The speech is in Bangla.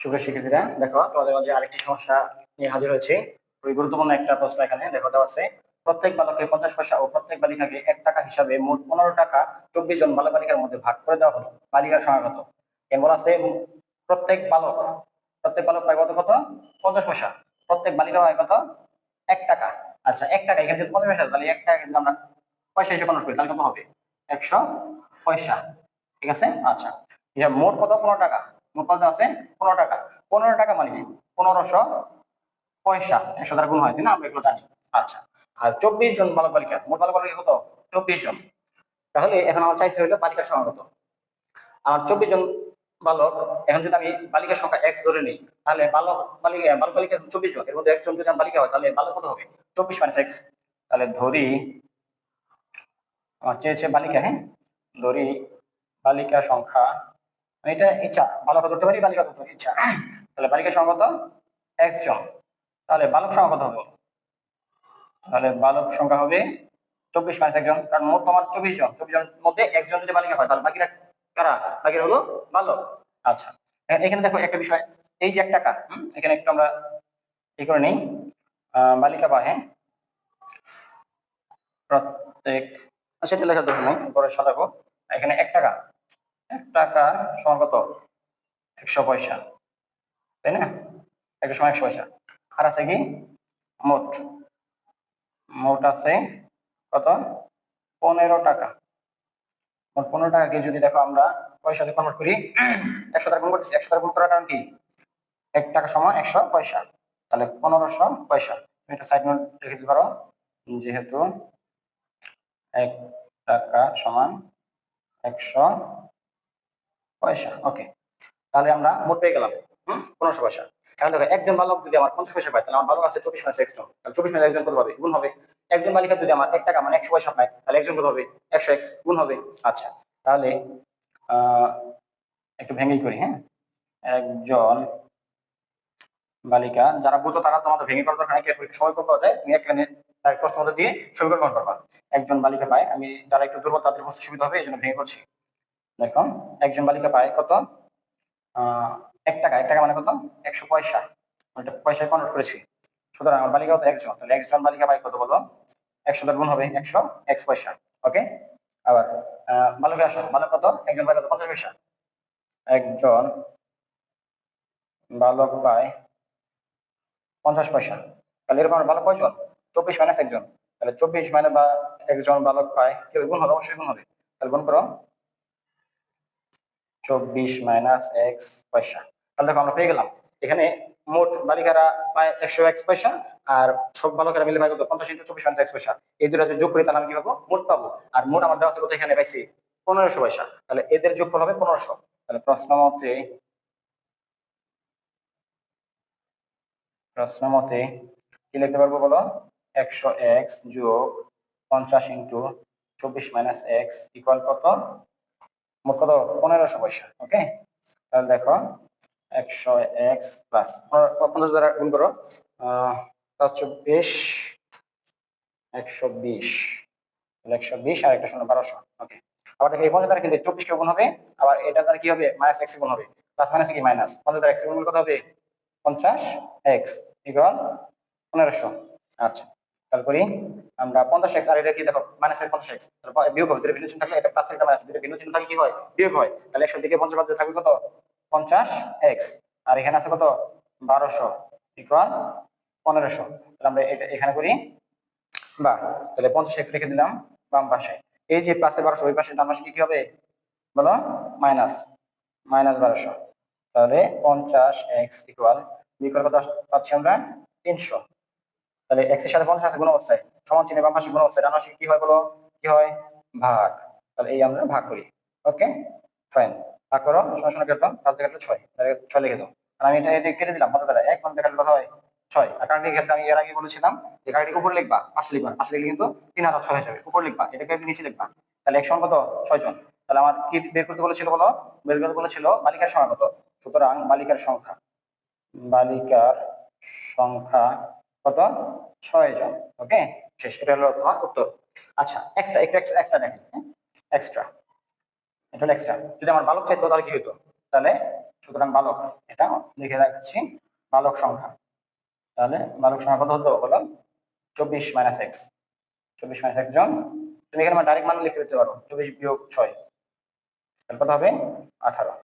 সুপ্রিয় শিক্ষার্থীরা, দেখো তোমাদের মাঝে আরেকটি সমস্যা নিয়ে হাজির হয়েছে। খুবই গুরুত্বপূর্ণ একটা প্রশ্ন এখানে দেখো দেওয়া আছে। প্রত্যেক বালককে 50 পয়সা ও প্রত্যেক বালিকাকে 1 টাকা হিসাবে মোট 15 টাকা 24 জন বালক বালিকার মধ্যে ভাগ করে দেওয়া হলো। বালিকার সংখ্যা কত? এমন আছে প্রত্যেক বালক পায় কত কত 50 পয়সা, প্রত্যেক বালিকা হয় কত 1 টাকা। আচ্ছা, 1 টাকা এখানে যদি 50 পয়সা, তাহলে 1 টাকা যদি আমরা পয়সা হিসেবে কনভার্ট করি তাহলে কত হবে? 100 পয়সা। ঠিক আছে। আচ্ছা, মোট কত? 15 টাকা। মোট কত আছে? 15 টাকা। 15 টাকা মানে কি? 1500 পয়সা। 100 দ্বারা গুণ হয়, তাই না? আমরা এগুলো জানি। আচ্ছা, আর 24 জন বালক বালিকা, মোট বালক বালিকা কত? 24 জন। তাহলে এখন আমার চাইছে হলো বালিকার সংখ্যা কত। আমার 24 জন বালক, এখন যদি আমি বালিকার সংখ্যা x ধরে নিই, তাহলে বালক বালিকা 24 জন, এর মধ্যে একজন যদি বালিকা হয় তাহলে বালক কত হবে? 24 মাইনাস x। তাহলে ধরি আমার চেয়েছে বালিকা, হ্যাঁ, ধরি বালিকা সংখ্যা, এটা ইচ্ছা, বালক ধরতে পারি, বালিকা ধরতে পারি, ইচ্ছা। তাহলে বালিকার সংখ্যা কত? x জন। তাহলে বালক সংখ্যা কত হবে? তাহলে বালক সংখ্যা হবে 24 মাইনাস একজন, কারণ মোট তোমার 24 জন, 24 জনের মধ্যে একজন যদি বালিকা হয় তাহলে বাকিরা কারা? বাকিরা হলো বালক। আচ্ছা, এখানে দেখো একটা বিষয়, এই যে 1 টাকা, এখানে একটু আমরা এই করে নেই, বালিকা পায়, হ্যাঁ, প্রত্যেক, সেটা লেখার দরকার নেই, পরে সাজাবো। এখানে 1 টাকা, 1 টাকা সমান কত? 100 পয়সা, তাই না? 1 সমান 100 পয়সা। আর আছে কি মোট, মোট আছে কত? 15 টাকা। মোট 15 টাকাকে যদি দেখো আমরা পয়সাতে কনভার্ট করি, 100 দ্বারা গুণ করতেছি, 100 দ্বারা গুণ করার কারণ কি? 1 টাকা সমান 100 পয়সা, তাহলে 1500 পয়সা। তুমি একটা সাইড নোট লিখে দিতে পারো, যেহেতু 1 টাকা সমান 100 পয়সা। ওকে, তাহলে আমরা মোট পেয়ে গেলাম 1500 পয়সা। এখন দেখো, একজন বালক যদি আমার 50 পয়সা পায়, তাহলে আমার বালক আছে 24 মাইনাস একজন, তাহলে 24 মাইনাস একজন কত হবে? গুণ হবে। একজন বালিকা যদি আমার 1 টাকা মানে 100 পয়সা পায়, তাহলে একজন কত হবে? 100x গুণ হবে। আচ্ছা, তাহলে আহ একটু ভেঙেই করি, হ্যাঁ। একজন বালিকা, যারা বুঝো তারা তোমাদের ভেঙে করার দরকার নাই, সমীকরণ পাওয়া যায়, তুমি এক লাইনে প্রশ্ন মধ্যে দিয়ে সমীকরণ করবা। একজন বালিকা পায়, আমি যারা একটু দুর্বল তাদের বুঝতে সুবিধা হবে এই জন্য ভেঙে করছি। দেখো, একজন বালিকা পায় কত? 1 টাকা। 1 টাকা মানে কত? 100 পয়সা। ওইটা পয়সায় কনভার্ট করেছি। সুতরাং আমার বালিকা কত? একজন। তাহলে একজন বালিকা পায় কত বলো? 100 দ্বারা গুণ হবে 100 x পয়সা। ওকে, আবার বালকের আসো, বালক কত? একজন বালক 50 পয়সা। একজন বালক পায় 50 পয়সা। তাহলে এরকম বালক কয়জন? 24 মাইনাস একজন। তাহলে 24 মানে বা একজন বালক পায়, কি গুণ হবে? অবশ্যই গুণ হবে। তাহলে গুণ করো 24 মাইনাস এক্স পয়সা। তাহলে দেখো আমরা পেয়ে গেলাম এখানে মোট বালিকারা পায় 100 এক্স পয়সা, আর সব বালকেরা মিলে পায় কত? 50 × 24 মাইনাস এক্স পয়সা। এই দুটো যদি যোগ করি তাহলে আমি কি পাবো? মোট পাবো। আর মোট আমার দেওয়া আছে কত? এখানে পাইছি 1500 পয়সা। তাহলে এদের যোগফল হবে 1500। তাহলে প্রশ্ন মতে কি লিখতে পারবো বলো? 100 এক্স যোগ 50 × 24 মাইনাস এক্স ইকুয়াল কত? মোট কত? 1500 পয়সা। ওকে, তাহলে দেখো 100 এক্স প্লাস 50 দ্বারা গুণ করো, 24 120, তাহলে 120 আর একটা শূন্য 1200। ওকে, আবার দেখো এই 50 দ্বারা কিন্তু 24 কে গুণ হবে, আবার এটা দ্বারা কি হবে? মাইনাস এক্স গুণ হবে। প্লাস মাইনাস কি মাইনাস, 50 দ্বারা এক্স গুণ করলে কত হবে? 50 এক্স ইকুয়াল 1500। আচ্ছা, তাহলে করি আমরা 50 এক্স, আর এটা কি দেখো মাইনাস 50 এক্স, বিয়োগ হবে। দুটো ভিন্ন চিহ্ন থাকলে এটা প্লাস এটা মাইনাস, দুটো ভিন্ন চিহ্ন থাকলে কি হয়? বিয়োগ হয়। তাহলে 100 থেকে 50 বাদ দিলে থাকবে কত? 50 এক্স, আর এখানে আছে কত? 1200 ইকুয়াল 1500। তাহলে আমরা এটা এখানে করি, বা তাহলে 50 এক্স রেখে দিলাম বাম পাশে। এই যে প্লাসের 1200, ওই পাশে ডান পাশে কি হবে বলো? Minus, minus 1200। তাহলে 50 এক্স ইকুয়াল কত পাচ্ছি আমরা? 300। তাহলে এক্স এর সাথে 50 আছে গুণ অবস্থায়, সমান চিহ্নে বাম পাশে গুণ অবস্থায়, ডান পাশে কি হয় বলো? কি হয়? ভাগ। তাহলে এই আমরা ভাগ করি। ওকে, ফাইন, ভাগ করো। শূন্য কেটে দাও, 5 কাটলে 6, তাহলে 6 লিখে দাও। আর আমি এটা কেটে দিলাম, কত দ্বারা? 1 কাটলে কত হয়? 6। আর কারেন্টের ক্ষেত্রে আমি এর আগে বলেছিলাম যে কারেন্ট উপরে লিখবা, পাশে লিখবা, পাশে লিখলে কিন্তু 3006 হিসাবে উপরে লিখবা, এটাকে নিচে লিখবা। তাহলে 1 সমান কত? 6 জন। তাহলে আমার কি বের করতে বলেছিল বলো? বের করতে বলেছিল বালিকার সংখ্যা কত। সুতরাং বালিকার সংখ্যা কত? 6 জন। ওকে, শেষ। এটা হলো তোমার উত্তর। আচ্ছা, এক্সট্রা একটু এক্সট্রা দেখেন, এক্সট্রা, এটা হলো এক্সট্রা। যদি আমার বালক চাইতো তাহলে কি হতো? তাহলে সুতরাং বালক, এটা লিখে রাখছি বালক সংখ্যা। তাহলে বালক সংখ্যা কত হতো বলো? 24 মাইনাস এক্স, 24 মাইনাস এক্স জন। তুমি এখানে ডাইরেক্ট মান লিখে দিতে পারো, 24 বিয়োগ 6, তাহলে কত হবে? 18।